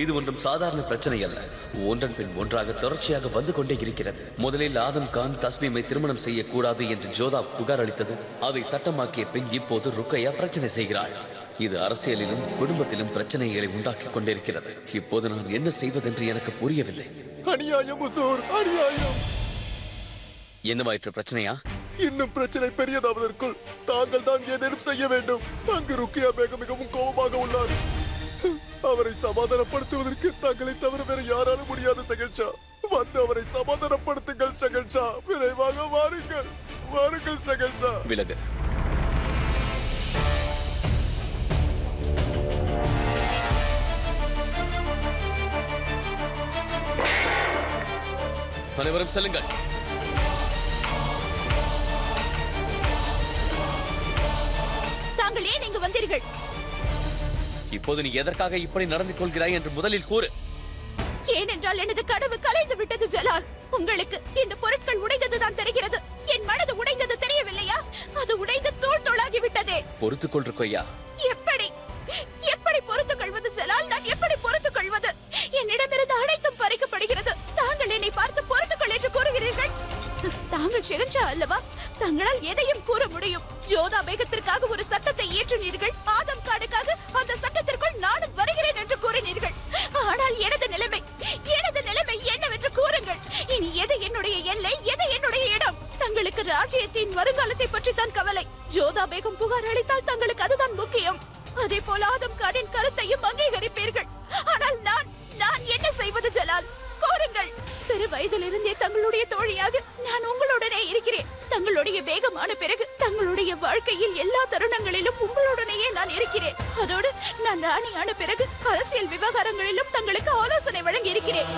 இது ஒன்றும் சாதாரண பிரச்சனை அல்ல. ஒன்றன் பின் ஒன்றாக தொடர்ச்சியாக வந்து கொண்டே இருக்கிறது. முதலில் ஆதம் கான் தஸ்லீமை திருமணம் செய்யக்கூடாது என்று ஜோதா புகார் அளித்தது. அதை சட்டமாக்கிய பின் இப்போது ருக்கையா பிரச்சனை செய்கிறாள். இது அரசியலிலும் குடும்பத்திலும் பிரச்சனைகளை உண்டாக்கி கொண்டிருக்கிறது. இப்போது நான் என்ன செய்வதென்று எனக்கு புரியவில்லை. அநியாயம் ஹுசூர், அநியாயம். என்னவாயிற்று? பிரச்சனையா? இன்னும் பிரச்சனை பெரியதாவதற்குள் தாங்கள் தான் ஏதேனும் செய்ய வேண்டும். அங்கு ருக்கியா பேகம் மிகவும் கோபமாக உள்ளார். அவரை சமாதானப்படுத்துவதற்கு தங்களை தவிர வேற யாராலும் முடியாத சகல்ஷா. வந்து அவரை சமாதானப்படுத்துங்கள் சகல்ஷா. விரைவாக வாருங்கள், வாருங்கள் சகல்ஷா. விலகு. அனைவரும் செல்லுங்கள். தாங்கள் ஏன் இங்கு வந்தீர்கள்? இப்போது நீ எதற்காக இப்படி நடந்து கொள்கிறாய் என்று முதலில் கூறு. ஏனென்றால் எனது கனவு கலைந்து விட்டது ஜலால். உங்களுக்கு இந்த பொருட்கள் உடைந்ததுதான் தெரிகிறது. என் மனது உடைந்தது தெரியவில்லையா? அது உடைந்து தூள் தூளாகி விட்டதே. பொறுத்துக் கொள் ருக்கையா. எப்படி எப்படி பொறுத்துக் கொள்வது ஜலால்? நான் எப்படி பொறுத்துக் கொள்வது? என்னிடமிருந்து அனைத்தும் பறிக்கப்படுகிறது. தாங்கள் என்னை பார்த்து பொறுத்துக்கள் என்று கூறுகிறீர்கள். தாங்கள் ஷெஹன்ஷா அல்லவா? தங்களால் எதையும் கூற முடியும். ஜோதா பேகத்திற்காக ஒரு சட்டத்தை இயற்றினீர்கள். ஆதம் கானுக்காக அந்த சட்டத்திற்குள் நானும் வருகிறேன் என்று கூறினீர்கள். ஆனால் எனது நிலைமை என்னவென்று கூறுங்கள். இனி எது என்னுடைய எல்லை, எது என்னுடைய இடம்? தங்களுக்கு ராஜ்யத்தின் வருங்காலத்தை பற்றி தான் கவலை. ஜோதா பேகம் புகார் அளித்தால் தங்களுக்கு அதுதான் முக்கியம். அதே போல ஆதம் கானின் கருத்தையும் அங்கீகரிப்பீர்கள். ஆனால் நான் என்ன செய்வது ஜலால்? கூறுங்கள். சிறு வயதிலிருந்தே தங்களுடைய தோழியாக நான் உங்களுடனே இருக்கிறேன். தங்களுடைய வேகமான பிறகு தங்களுடைய வாழ்க்கையில் எல்லா தருணங்களிலும் உங்களுடனேயே நான் இருக்கிறேன். அதோடு நான் ராணியான பிறகு அரசியல் விவகாரங்களிலும் தங்களுக்கு ஆலோசனை வழங்கி இருக்கிறேன்.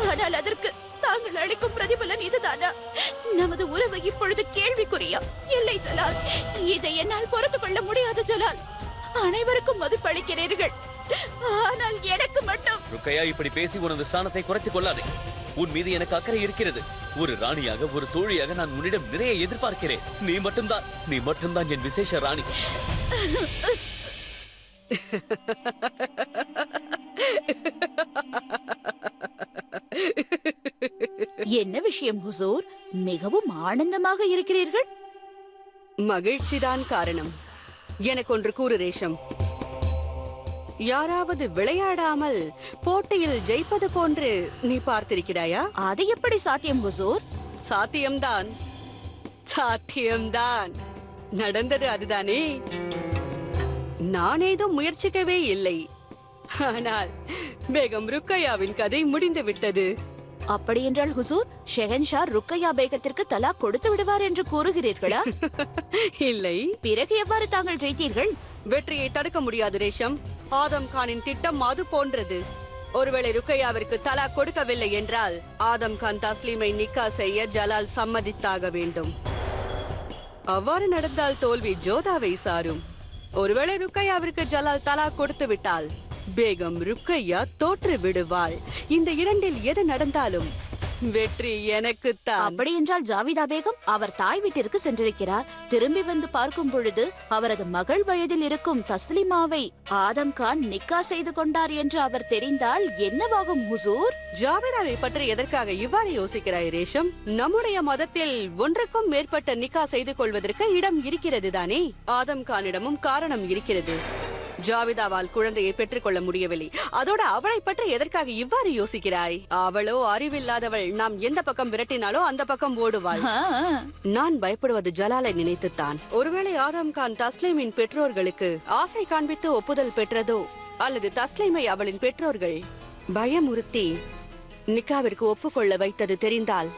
ஆனால் அதற்கு தாங்கள் அளிக்கும் பிரதிபலன் இதுதானா? நமது உறவு இப்பொழுது கேள்விக்குறியா? இல்லை ஜலால், இதை என்னால் பொறுத்துக் கொள்ள முடியாது ஜலால். அனைவருக்கும் மதிப்பளிக்கிறீர்கள், ஆனால் எனக்கு மட்டும். ருக்கையா, இப்படி பேசி உனது ஸ்தானத்தை குறைத்துக் கொள்ளாதே. உன் மீது எனக்கு அக்கறை இருக்கிறது. ஒரு ராணியாக, ஒரு தோழியாக நான் உன்னிடம் நிறைய எதிர்பார்க்கிறேன். நீ மட்டும்தான் என் விசேஷ ராணி. என்ன விஷயம் ஹுசூர்? மிகவும் ஆனந்தமாக இருக்கிறீர்கள். மகிழ்ச்சிதான் காரணம். எனக்கு ஒன்று கூறு ரேஷம். யாராவது விளையாடாமல் போட்டியில் ஜெயிப்பது போன்று நீ பார்த்திருக்கிறாயா? அது எப்படி சாத்தியம் ஹுசூர்? சாத்தியம்தான். நடந்தது அதுதானே. நான் ஏதோ முயற்சிக்கவே இல்லை. ஆனால் பேகம் ருக்கையாவின் கதை முடிந்து விட்டது. அப்படி என்றால் ஹுசூர், ஷெஹன்ஷா ருக்கையா பேகத்திற்கு தலாக் கொடுத்து விடுவார் என்று கூறுகிறீர்களா? இல்லை. பிறகு எவ்வாறு தாங்கள் ஜெயித்தீர்கள்? வெற்றியை தடுக்க முடியாது ரேஷம். ஆதம் கானின் திட்டம் அது போன்றது. ஒருவேளை ருக்கையாவிற்கு தலாக் கொடுக்கவில்லை என்றால் ஆதம் கான் தஸ்லீமை நிக்கா செய்ய ஜலால் சம்மதித்தாக வேண்டும். அவ்வாறு நடந்தால் தோல்வி ஜோதாவை சாரும். ஒருவேளை ருக்கையாவிற்கு ஜலால் தலாக் கொடுத்து விட்டால் பேகம் ருக்கையா தோற்று விடுவாள். இந்த இரண்டில் எது நடந்தாலும் வெற்றி எனக்குத்தான். அப்படி என்றால் ஜாவிதா பேகம் அவர் தாய் வீட்டிற்கு சென்றிருக்கிறார். திரும்பி வந்து பார்க்கும் பொழுது அவரது மகள் வயதில் இருக்கும் தஸ்லிமாவை ஆதம் கான் நிக்கா செய்து கொண்டார் என்று அவர் தெரிந்தால் என்னவாகும் ஹுசூர்? ஜாவிதாவை பற்றி எதற்காக இவ்வாறு யோசிக்கிறாய் ரேஷம்? நம்முடைய மதத்தில் ஒன்றுக்கும் மேற்பட்ட நிக்கா செய்து கொள்வதற்கு இடம் இருக்கிறது தானே. ஆதம் கானிடமும் காரணம் இருக்கிறது. ஜாவிதாவால் குழந்தையை பெற்றுக் கொள்ள முடியவில்லை. அதோட அவளை பற்றி எதற்காக இவ்வாறு யோசிக்கிறாய்? அவளோ அறிவில்லாதவள். நாம் எந்த பக்கம் விரட்டினாலோ அந்த பக்கம் ஓடுவாள். நான் பயப்படுவது ஜலாலை நினைத்துத்தான். ஒருவேளை ஆதம் கான் தஸ்லீமின் பெற்றோர்களுக்கு ஆசை காண்பித்து ஒப்புதல் பெற்றதோ, அல்லது தஸ்லீமை அவளின் பெற்றோர்கள் பயமுறுத்தி நிக்காவிற்கு ஒப்புக்கொள்ள வைத்தது தெரிந்தால்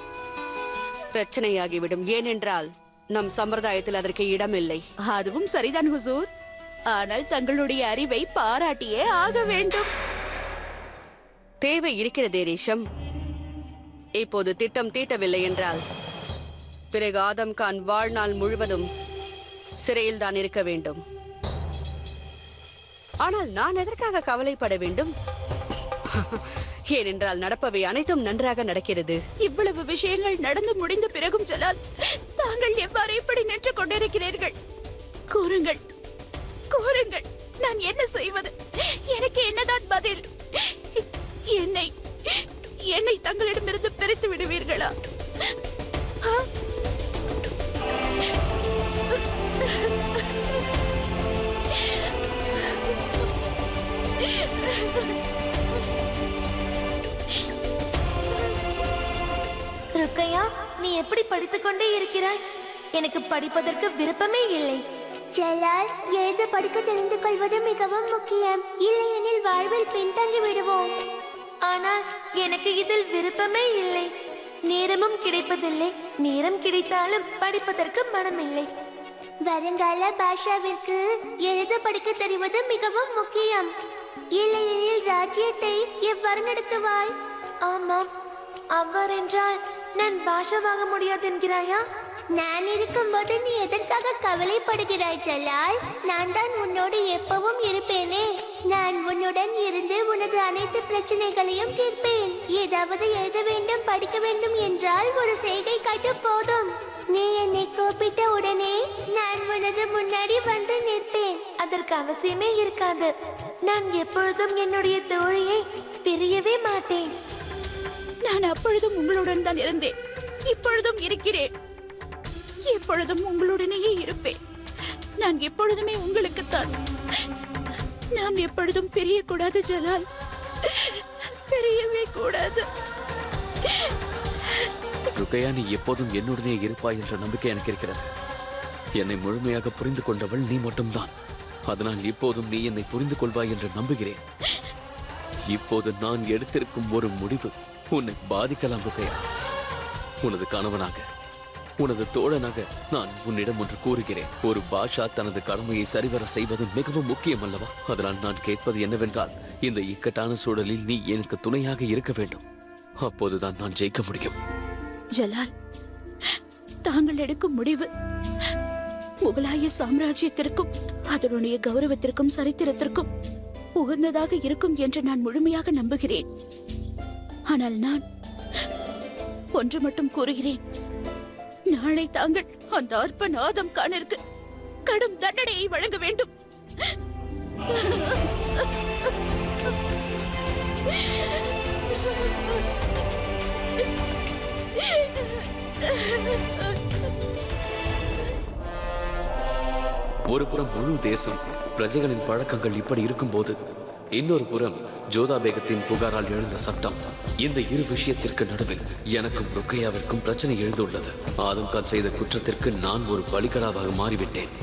பிரச்சனையாகிவிடும். ஏனென்றால் நம் சம்பிரதாயத்தில் அதற்கு இடமில்லை. அதுவும் சரிதான் ஹுசூர். ஆனால் தங்களுடைய அறிவை பாராட்டியே ஆக வேண்டும். தேவை இருக்கிறதே ரேஷம். இப்போது திட்டம் தீட்டவில்லை என்றால் பிறகு ஆதம் கான் வாழ்நாள் முழுவதும் சிறையில் தான் இருக்க வேண்டும். ஆனால் நான் எதற்காக கவலைப்பட வேண்டும்? ஏனென்றால் நடப்பவை அனைத்தும் நன்றாக நடக்கிறது. இவ்வளவு விஷயங்கள் நடந்து முடிந்த பிறகும் ஜலால், தாங்கள் எவ்வாறு இப்படி நின்று கொண்டிருக்கிறீர்கள்? கூறுங்கள், கூறுங்கள், நான் என்ன செய்வது? எனக்கு என்னதான் பதில்? என்னை என்னை தங்களிடமிருந்து பிரித்து விடுவீர்களா? ருக்கையா, நீ எப்படி படித்துக் கொண்டே இருக்கிறாய்? எனக்கு படிப்பதற்கு விருப்பமே இல்லை. ஜலால், எழுத படிக்க தெரிந்து கொள்வது மிகவும் முக்கியம். இல்லையெனில் வாழ்வில் பின்தங்கி விடுவோம். ஆனால் எனக்கு இதில் விருப்பமே இல்லை. நேரமும் கிடைப்பதில்லை. நேரம் கிடைத்தாலும் படிப்பதற்கு மனமில்லை. வருங்கால பாஷாவிற்கு எழுத படிக்க தெரிவது மிகவும் முக்கியம். இல்லையெனில் ராஜ்யத்தை எவ்வாறு நடத்துவாய்? ஆமாம், அவ்வாறென்றால் நான் பாஷாவாக முடியாது என்கிறாயா? நான் இருக்கும்போது நீ எதற்காக கவலைப்படுகிறாய் ஜலால்? நான் தான் உன்னோடு எப்பவும் இருப்பேனே. நான் உன்னுடன் இருந்து உனது அனைத்து பிரச்சனைகளையும் தீர்ப்பேன். ஏதாவது எழுத வேண்டும், படிக்க வேண்டும் என்றால் ஒரு செய்கை காட்டு போதும். நீ என்னை கூப்பிட்ட உடனே நான் உனது முன்னாடி வந்து நிற்பேன். அதற்கு அவசியமே இருக்காது. நான் எப்பொழுதும் என்னுடைய தோழியை பிரியவே மாட்டேன். நான் அப்பொழுதும் உங்களுடன் தான் இருந்தேன், இப்பொழுதும் இருக்கிறேன், எப்பொழுதும் உங்களுடனேயே இருப்பேன். நான் எப்பொழுதுமே உங்களுக்குத்தான். நாம் எப்பொழுதும் பிரியக்கூடாது ஜலால், பிரியவே கூடாது. ருக்கையா, நீ எப்போதும் என்னுடனே இருப்பாய் என்ற நம்பிக்கை எனக்கு இருக்கிறது. என்னை முழுமையாக புரிந்து கொண்டவள் நீ மட்டும்தான். அதனால் இப்போதும் நீ என்னை புரிந்து கொள்வாய் என்று நம்புகிறேன். இப்போது நான் எடுத்திருக்கும் ஒரு முடிவு உன்னை பாதிக்கலாம் ருக்கையா. உனது கணவனாக, உனது தோழனாக நான் உன்னிடம் ஒன்று கூறுகிறேன். ஒரு பாஷா தனது கடமையை சரிவர செய்வது மிகவும் முக்கியம் அல்லவா? அதனால் நான் கேட்பது என்னவென்றால், இந்த இக்கட்டான சூழலில் நீ எனக்கு துணையாக இருக்க வேண்டும். அப்போதுதான் நான் ஜெயிக்க முடியும். ஜலால், தாங்கள் எடுக்கும் முடிவு முகலாய சாம்ராஜ்யத்திற்கும் அதனுடைய கௌரவத்திற்கும் சரித்திரத்திற்கும் உகந்ததாக இருக்கும் என்று நான் முழுமையாக நம்புகிறேன். ஆனால் நான் ஒன்று மட்டும் கூறுகிறேன். நாளை தாங்கள் அந்த அற்பன் ஆதம் கானிற்கு கடும் தண்டனையை வழங்க வேண்டும். ஒரு புறம் முழு தேசம் பிரஜைகளின் பழக்கங்கள் இப்படி இருக்கும்போது, இன்னொரு புறம் ஜோதா பேகத்தின் புகாரால் எழுந்த சட்டம். இந்த இரு விஷயத்திற்கு நடுவில் எனக்கும் ருக்கையாவிற்கும் பிரச்சனை எழுந்துள்ளது. ஆதம் கான் செய்த குற்றத்திற்கு நான் ஒரு பலிகடாவாக மாறிவிட்டேன்.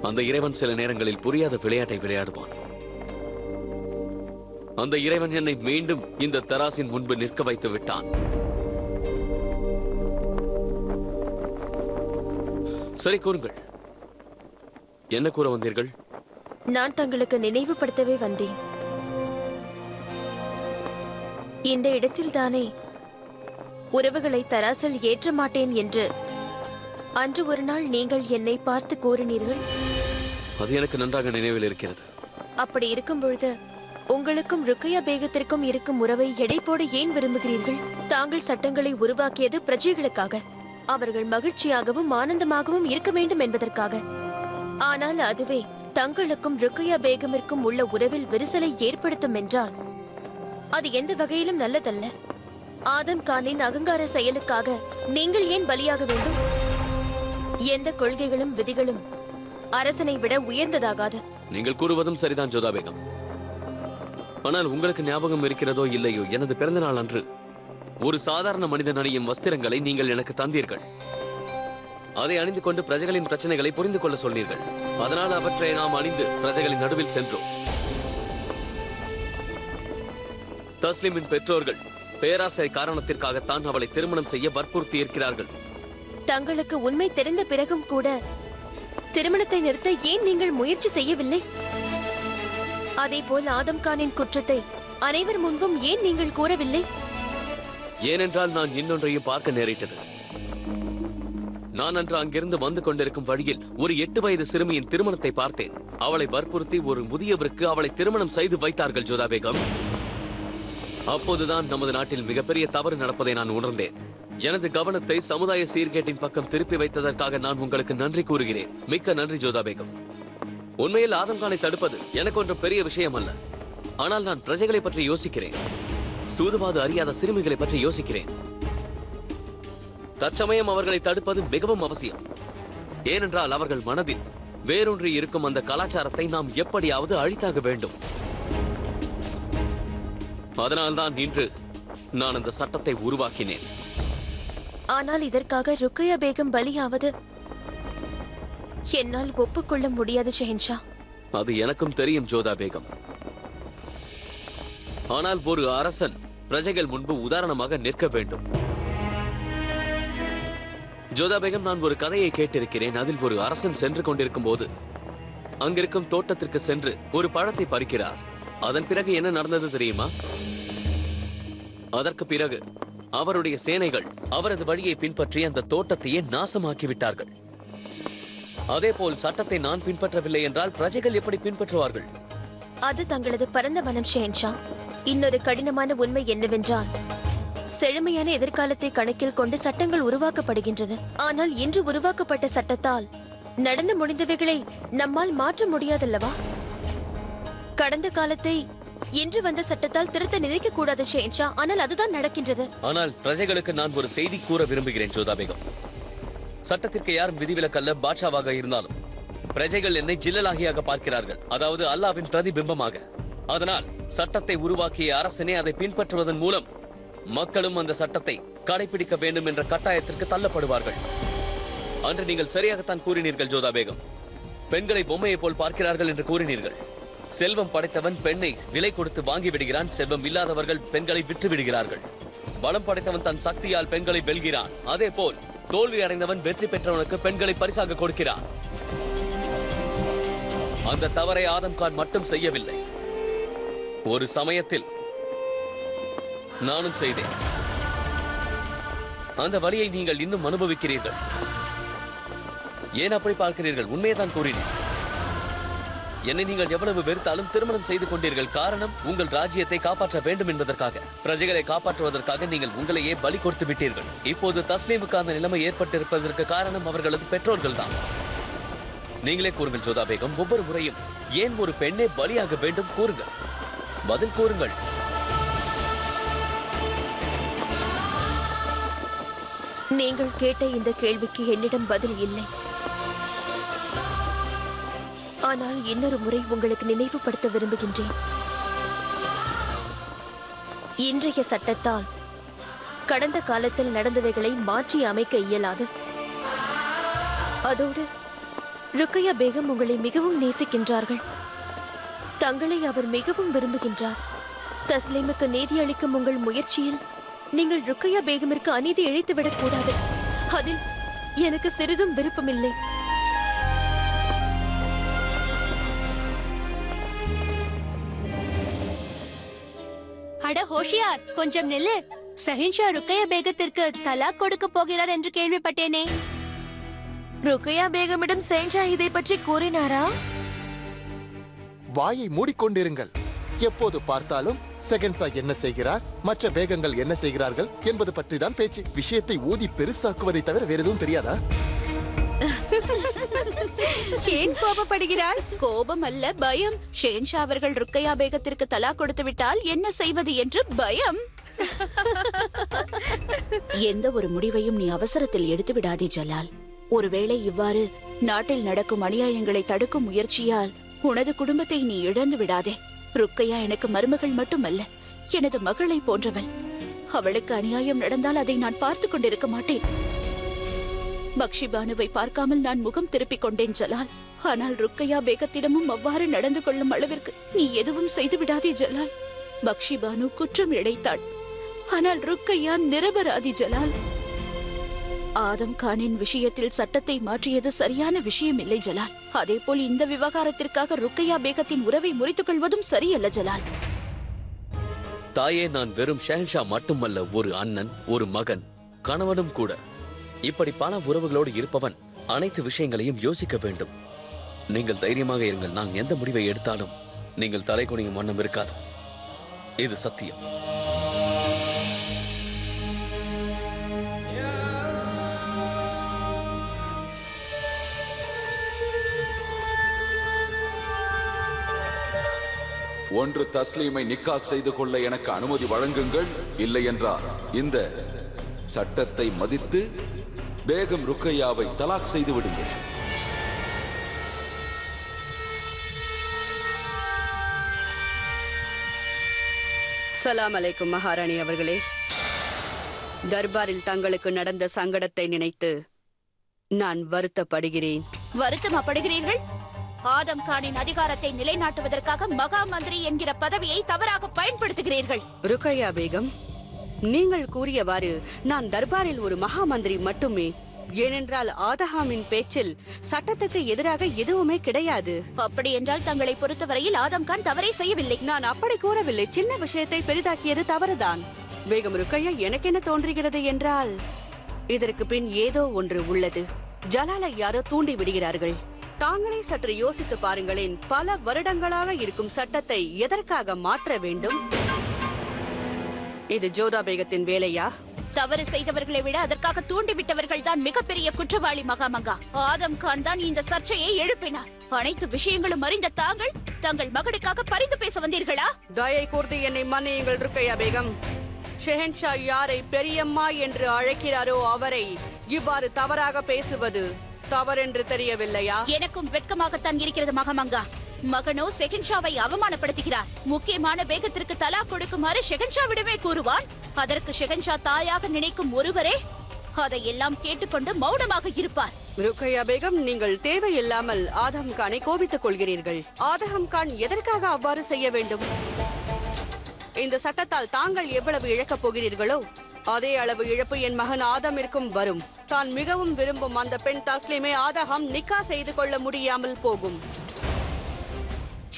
அந்த இறைவன் சில நேரங்களில் புரியாத விளையாட்டை விளையாடுவான். அந்த இறைவன் என்னை மீண்டும் இந்த தராசின் முன்பு நிற்க வைத்து விட்டான். சரி, கூறுங்கள், என்ன கூற வந்தீர்கள்? நான் தங்களுக்கு நினைவுபடுத்தவே வந்தேன். இந்த இடத்தில்தானே உறவுகளை தராசில் ஏற்ற மாட்டேன் என்று அன்று ஒரு நாள் நீங்கள் என்னை பார்த்து கூறினீர்கள். அது எனக்கு நன்றாக நினைவில் இருக்கிறது. அப்படி இருக்கும் பொழுது உங்களுக்கும் ருக்கையா பேகத்திற்கும் இருக்கும் உறவை எடை போட ஏன் விரும்புகிறீர்கள்? தாங்கள் சட்டங்களை உருவாக்கியது பிரஜைகளுக்காக, அவர்கள் மகிழ்ச்சியாகவும் ஆனந்தமாகவும் இருக்க வேண்டும் என்பதற்காக. ஆனால் அதுவே தங்களுக்கும் ருக்கையா பேகமிற்கும் உள்ள உறவில் விரிசலை ஏற்படுத்தும் என்றால் அது எந்த வகையிலும் நல்லதல்ல. ஆதம் கானின் அகங்கார செயலுக்காக நீங்கள் ஏன் பலியாக வேண்டும்? எந்த கொள்கைகளும் விதிகளும் அரசனை விட உயர்ந்ததாகாது. நீங்கள் கூறுவதும் சரிதான் ஜோதா பேகம். ஆனால் உங்களுக்கு ஞாபகம் இருக்கிறதோ இல்லையோ, எனது பிறந்த நாள் அன்று ஒரு சாதாரண மனிதன் அணியும் வஸ்திரங்களை நீங்கள் எனக்கு தந்தீர்கள். அதை அணிந்து கொண்டு பிரஜைகளின் பிரச்சனைகளை புரிந்து கொள்ள சொன்னீர்கள். அதனால் அவற்றை நாம் அணிந்து பிரஜைகளின் நடுவில் சென்றோம். தஸ்லிமின் பெற்றோர்கள் பேராசை காரணத்திற்காகத்தான் அவளை திருமணம் செய்ய வற்புறுத்தி இருக்கிறார்கள். தங்களுக்கு உண்மை தெரிந்த பிறகும் கூட திருமணத்தை நிறுத்த ஏன் நீங்கள் முயற்சி செய்யவில்லை? அதேபோல் ஆதம் கானின் குற்றத்தை அனைவர் முன்பும் ஏன் நீங்கள் கூறவில்லை? ஏனென்றால் நான் இன்னொன்றையும் பார்க்க நேரிட்டது. நான் அன்று அங்கிருந்து வந்து கொண்டிருக்கும் வழியில் ஒரு 8 வயது சிறுமியின் திருமணத்தை பார்த்தேன். அவளை வற்புறுத்தி ஒரு முதியவருக்கு அவளை திருமணம் செய்து வைத்தார்கள் ஜோதா பேகம். அப்போதுதான் நமது நாட்டில் மிகப்பெரிய தவறு நடப்பதை நான் உணர்ந்தேன். எனது கவனத்தை சமுதாய சீர்கேட்டின் பக்கம் திருப்பி வைத்ததற்காக நான் உங்களுக்கு நன்றி கூறுகிறேன். மிக்க நன்றி ஜோதா பேகம். உண்மையில் ஆதம் கானை தடுப்பது எனக்கு ஒன்றும் பெரிய விஷயம் அல்ல. ஆனால் நான் பிரஜைகளை பற்றி யோசிக்கிறேன். சூதுவாது அறியாத சிறுமிகளை பற்றி யோசிக்கிறேன். தற்சமயம் அவர்களை தடுப்பது மிகவும் அவசியம். ஏனென்றால் அவர்கள் மனதில் வேரூன்றி இருக்கும் அந்த கலாச்சாரத்தை நாம் எப்படியாவது அழித்தாக வேண்டும். அதனால்தான் இன்று நான் அந்த சட்டத்தை உருவாக்கினேன். ஆனால் இதற்காக ருக்கையா பேகம் பலியாவது என்னால் ஒப்புக்கொள்ள முடியாது ஷெஹன்ஷா. அது எனக்கும் தெரியும் ஜோதா பேகம். ஆனால் ஒரு அரசன் பிரஜைகள் முன்பு உதாரணமாக நிற்க வேண்டும். ஜோதா பேகம், நான் ஒரு கதையை கேட்டிருக்கிறேன். அதில் ஒரு அரசன் சென்று கொண்டிருக்கும் போது அங்கிருக்கும் தோட்டத்திற்கு சென்று ஒரு பழத்தை பறிக்கிறார். அதன் பிறகு என்ன நடந்தது தெரியுமா? அதற்கு பிறகு அவருடைய சேனைகள் அவரது வழியை பின்பற்றி அந்த தோட்டத்தையே நாசமாக்கி விட்டார்கள். அதேபோல் சட்டத்தை நான் பின்பற்றவில்லை என்றால் பிரஜைகள் எப்படி பின்பற்றுவார்கள்? அது தங்களது பரந்த மனம் ஷெஹன்ஷா. இன்னொரு கடினமான உண்மை என்னவென்றால், செழுமையான எதிர்காலத்தை கணக்கில் கொண்டு சட்டங்கள் உருவாக்கப்படுகின்றது. ஆனால் இன்று உருவாக்கப்பட்ட சட்டத்தால் நடந்து முடிந்தவைகளை நம்மால் மாற்ற முடியாதல்லவா? கடந்த காலத்தை இன்று வந்த சட்டத்தால் திருத்த நினைக்க கூடாது ஷெஹன்ஷா. ஆனால் அதுதான் நடக்கின்றது. ஆனால் பிரஜைகளுக்கு நான் ஒரு செய்தி கூற விரும்புகிறேன் ஜோதா பேகம். சட்டத்திற்கு யாரும் விதிவிலக்கல்ல. பாட்ஷாவாக இருந்தாலும் பிரஜைகள் என்னை ஜில்லலாகியாக பார்க்கிறார்கள், அதாவது அல்லாவின் பிரதிபிம்பமாக. அதனால் சட்டத்தை உருவாக்கிய அரசனே அதை பின்பற்றுவதன் மூலம் மக்களும் அந்த சட்டத்தை கடைபிடிக்க வேண்டும் என்ற கட்டாயத்திற்கு தள்ளப்படுவார்கள். அன்று நீங்கள் சரியாகத்தான் கூறினீர்கள் ஜோதா பேகம். பெண்களை பொம்மையை போல் பார்க்கிறார்கள் என்று கூறினீர்கள். செல்வம் படைத்தவன் பெண்ணை விலை கொடுத்து வாங்கி விடுகிறான். செல்வம் இல்லாதவர்கள் பெண்களை விற்று விடுகிறார்கள். பலம் படைத்தவன் தன் சக்தியால் பெண்களை வெல்கிறான். அதே போல் தோல்வி அடைந்தவன் வெற்றி பெற்றவனுக்கு பெண்களை பரிசாக கொடுக்கிறான். அந்த தவறை ஆதம் கான் மட்டும் செய்யவில்லை. ஒரு சமயத்தில் நானும் செய்தேன். அந்த வழியை நீங்கள் இன்னும் அனுபவிக்கிறீர்கள். ஏன் அப்படி பார்க்கிறீர்கள்? உண்மையைதான் கூறினேன். என்னை நீங்கள் எவ்வளவு வெறுத்தாலும் திருமணம் செய்து கொண்டீர்கள். காரணம், உங்கள் ராஜ்யத்தை காப்பாற்ற வேண்டும் என்பதற்காக. பிரஜைகளை காப்பாற்றுவதற்காக நீங்கள் உங்களையே பலி கொடுத்து விட்டீர்கள். இப்போது தஸ்லீமுக்கு அந்த நிலைமை ஏற்பட்டிருப்பதற்கு காரணம் அவர்களது பெற்றோர்கள் தான். நீங்களே கூறுங்கள் ஜோதா பேகம். ஒவ்வொரு முறையும் ஏன் ஒரு பெண்ணே பலியாக வேண்டும்? கூறுங்கள், பதில் கூறுங்கள். நீங்கள் கேட்ட இந்த கேள்விக்கு என்னிடம் பதில் இல்லை. ஆனால் இன்னொரு முறை உங்களுக்கு நினைவுபடுத்த விரும்புகின்றேன். இன்றைய சட்டத்தால் கடந்த காலத்தில் நடந்தவைகளை மாற்றி அமைக்க இயலாது. அதோடு ருக்கையா பேகம் உங்களை மிகவும் நேசிக்கின்றார்கள். தங்களை அவர் மிகவும் விரும்புகின்றார். தஸ்லீமுக்கு நீதி அளிக்கும் உங்கள் முயற்சியில் நீங்கள் ருக்கையா பேகமிற்கு அநீதி இழைத்துவிடக் கூடாது. அதில் எனக்கு சிறிதும் விருப்பமில்லை. அட ஹோஷியார், கொஞ்சம் நில்லு. ஷெஹன்ஷா ருக்கையா பேகத்திற்கு தலாக் கொடுக்க போகிறார் என்று கேள்விப்பட்டேனே. ருக்கையா பேகமிடம் ஷெஹன்ஷா இதை பற்றி கூறினாரா? வாயை மூடிக்கொண்டிருங்கள். எப்போது பார்த்தாலும் ஷெஹன்ஷா என்ன செய்கிறார், மற்ற பேகங்கள் என்ன செய்கிறார்கள் என்பது பற்றி தான் பேச்சு. விஷயத்தை ஊதி பெருசாக்குவதை தவிர வேற எதுவும் தெரியாதா? ஏன் கோபப்படுகிறாள்? கோபம் அல்ல, பயம். ஷெஹன்ஷா அவர்கள் ருக்கையா பேகத்திற்கு தலா கொடுத்து விட்டால் என்ன செய்வது என்று பயம். எந்த ஒரு முடிவையும் நீ அவசரத்தில் எடுத்து விடாதே ஜலால். ஒருவேளை இவ்வாறு நாட்டில் நடக்கும் அநியாயங்களை தடுக்கும் முயற்சியால் உனது குடும்பத்தை நீ இழந்து விடாதே. ருக்கையா எனக்கு மருமகள் மட்டுமல்ல, எனது மகளை போன்றவள். அவளுக்கு அநியாயம் நடந்தால் அதை நான் பார்த்து கொண்டிருக்க மாட்டேன். பக்ஷிபானுவை பார்க்காமல் நான் முகம் திருப்பிக் கொண்டேன் ஜலால். ஆனால் ருக்கையா பேகத்திடமும் அவ்வாறு நடந்து கொள்ளும் அளவிற்கு நீ எதுவும் செய்து விடாதே ஜலால். பக்ஷிபானு குற்றம் இழைத்தாள், ஆனால் ருக்கையா நிரபராதி ஜலால். ஆதம் கானின் விஷயத்தில் சட்டத்தை மாற்றியது சரியான விஷயம் இல்லை ஜலால். அதேபோல் இந்த விவகாரத்திற்காக ருக்கையா பேகத்தின் உறவை முறித்துக் கொள்வதும் சரியல்ல ஜலால். தாயே, நான் வெறும் ஷெஹன்ஷா மட்டுமல்ல, ஒரு அண்ணன், ஒரு மகன், கணவனும் கூட. இப்படி பல உறவுகளோடு இருப்பவன் அனைத்து விஷயங்களையும் யோசிக்க வேண்டும். நீங்கள் தைரியமாக இருங்கள். நான் எந்த முடிவை எடுத்தாலும் நீங்கள் தலை குனியும் வண்ணம் இருக்காது. இது சத்தியம். ஒன்று தஸ்லீமை நிக்காஹ் செய்து கொள்ள எனக்கு அனுமதி வழங்குங்கள். இல்லை என்றால் இந்த சட்டத்தை மதித்து பேகம் ருக்கையாவை தலாக் செய்து விடுங்கள். சலாம் அலைக்கும் மகாராணி அவர்களே. தர்பாரில் தங்களுக்கு நடந்த சங்கடத்தை நினைத்து நான் வருத்தப்படுகிறேன். வருத்தமாப்படுகிறீர்கள்? ஆதம் கானின் அதிகாரத்தை நிலைநாட்டுவதற்காக மகா மந்திரி என்கிற பதவியை தவறாக பயன்படுத்துகிறீர்கள். ருக்கையா பேகம், நீங்கள் கூறியவாறு நான் தர்பாரில் ஒரு மகா மந்திரி மட்டுமே. ஏனென்றால் ஆதஹாமின் பேச்சில் சட்டத்துக்கு எதிராக எதுவுமே கிடையாது. அப்படி என்றால் தங்களை பொறுத்தவரையில் ஆதம் கான் தவறே செய்யவில்லை. நான் அப்படி கூறவில்லை. சின்ன விஷயத்தை பெரிதாக்கியது தவறுதான். பேகம் ருக்கையா, எனக்கு என்ன தோன்றுகிறது என்றால் இதற்கு பின் ஏதோ ஒன்று உள்ளது. ஜலாலை யாரோ தூண்டி விடுகிறார்கள். தாங்களே சற்று யோசித்து பாருங்களேன். பல வருடங்களாக இருக்கும் சட்டத்தை எதற்காக மாற்ற வேண்டும்? இது ஜோதா பேகத்தின் வேலையா? தவறு செய்தவர்களை விட அதற்காக தூண்டிவிட்டவர்கள் தான் மிகப்பெரிய குற்றவாளி மகாமங்கா. ஆதம் கான் தான் இந்த சர்ச்சையை எழுப்பினார். அனைத்து விஷயங்களும் அறிந்த தாங்கள் தங்கள் மகனுக்காக பரிந்து பேச வந்தீர்களா? தயை கூர்ந்து என்னை மன்னியுங்கள் ருக்கையா பேகம். ஷெஹன்ஷா யாரை பெரியம்மா என்று அழைக்கிறாரோ அவரை இவ்வாறு தவறாக பேசுவது தவறென்று தெரியவில்லையா? எனக்கும் வெட்கமாகத்தான் இருக்கிறது மகாமங்கா. மகனோ ஷெஹன்ஷாவை அவமானப்படுத்துகிறார். முக்கியமான பேகத்திற்கு தலா கொடுக்குமாறு ஷெஹன்ஷாவிடமே கூறுவான். அதற்கு ஷெஹன்ஷா தாயாக நினைக்கும் ஒருவரே அதையெல்லாம் கேட்டுக்கொண்டு மௌனமாக இருப்பார். ருக்கையா பேகம், நீங்கள் தேவையில்லாமல் ஆதம் கானை கோபித்துக் கொள்கிறீர்கள். ஆதம் கான் எதற்காக அவ்வாறு செய்ய வேண்டும்? இந்த சட்டத்தால் தாங்கள் எவ்வளவு இழக்கப் போகிறீர்களோ அதே அளவு இழப்பு என் மகன் ஆதமிற்கும் வரும். தான் மிகவும் விரும்பும் அந்த பெண் தஸ்லீமை ஆதஹாம் நிக்கா செய்து கொள்ள முடியாமல் போகும்.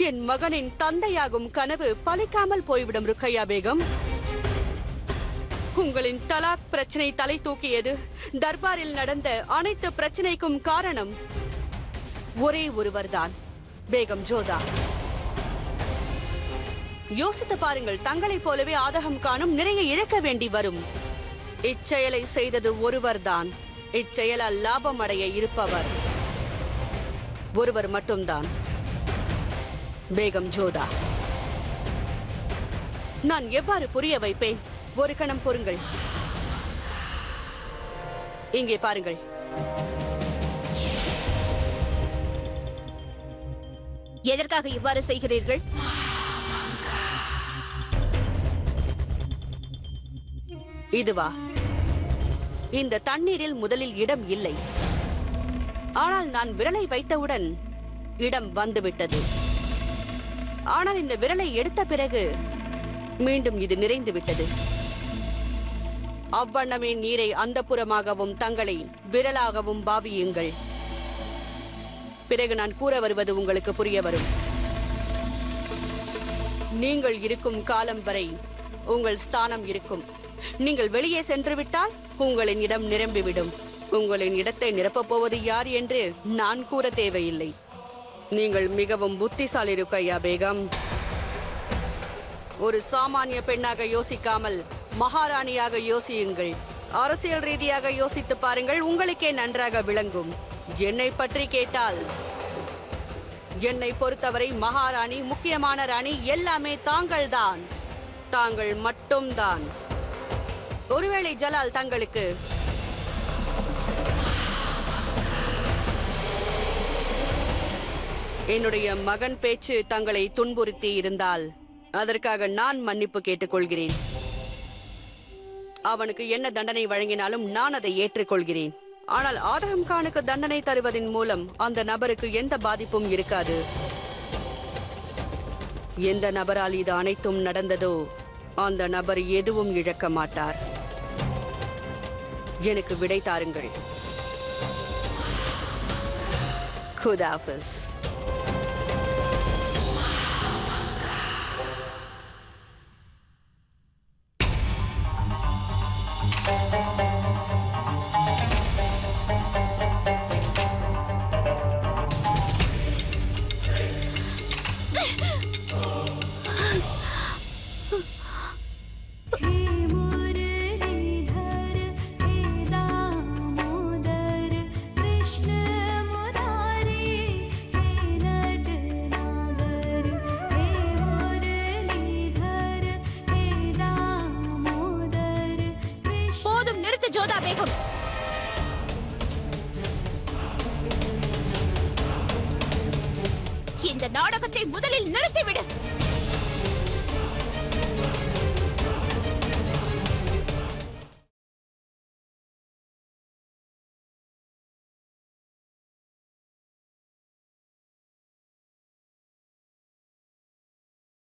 என் மகனின் தந்தையாகும் கனவு பலிக்காமல் போய்விடும். ருக்கையா பேகம், உங்களின் தலாக் பிரச்சனை தலை தூக்கியது. தர்பாரில் நடந்த அனைத்து பிரச்சனைக்கும் காரணம் ஒரே ஒருவர்தான், பேகம் ஜோதா. யோசித்து பாருங்கள். தங்களைப் போலவே ஆதகம் காணும் நிறைய இழக்க வேண்டி வரும். இச்செயலை செய்தது ஒருவர்தான். இச்செயலால் லாபம் அடைய இருப்பவர் ஒருவர் மட்டும்தான், பேகம் ஜோதா. நான் எவ்வாறு புரிய வைப்பேன்? ஒரு கணம் பொறுங்கள். இங்கே பாருங்கள். எதற்காக இவ்வாறு செய்கிறீர்கள்? இதுவா? இந்த தண்ணீரில் முதலில் இடம் இல்லை. ஆனால் நான் விரலை வைத்தவுடன் இடம் வந்துவிட்டது. ஆனால் இந்த விரலை எடுத்த பிறகு மீண்டும் இது நிறைந்து விட்டது. அவ்வண்ணமே நீரை அந்தப்புறமாகவும் தங்களை விரலாகவும் பாவியுங்கள். பிறகு நான் கூற வருவது உங்களுக்கு புரிய வரும். நீங்கள் இருக்கும் காலம் வரை உங்கள் ஸ்தானம் இருக்கும். நீங்கள் வெளியே சென்று விட்டால் உங்களின் இடம் நிரம்பிவிடும். உங்களின் இடத்தை நிரப்பப் போவது யார் என்று நான் கூற தேவையில்லை. நீங்கள் மிகவும் புத்திசாலி ருக்கையா பேகம். ஒரு சாமானிய பெண்ணாக யோசிக்காமல் மகாராணியாக யோசியுங்கள். அரசியல் ரீதியாக யோசித்து பாருங்கள், உங்களுக்கே நன்றாக விளங்கும். என்னை பற்றி கேட்டால் என்னை பொறுத்தவரை மகாராணி, முக்கியமான ராணி எல்லாமே தாங்கள்தான். தாங்கள் மட்டும்தான். ஒருவேளை ஜலால் தங்களுக்கு என்னுடைய மகன் பேச்சு தங்களை துன்புறுத்தி இருந்தால் அதற்காக நான் மன்னிப்பு கேட்டுக்கொள்கிறேன். அவனுக்கு என்ன தண்டனை வழங்கினாலும் நான் அதை ஏற்றுக்கொள்கிறேன். ஆனால் ஆதகம் கானுக்கு தண்டனை தருவதன் மூலம் அந்த நபருக்கு எந்த பாதிப்பும் இருக்காது. எந்த நபரால் இது அனைத்தும் நடந்ததோ அந்த நபர் எதுவும் இழக்க மாட்டார். எனக்கு விடை தாருங்கள். குதாஃபிஸ். ஜோதா பேகம், இந்த நாடகத்தை முதலில் நிறுத்திவிடு.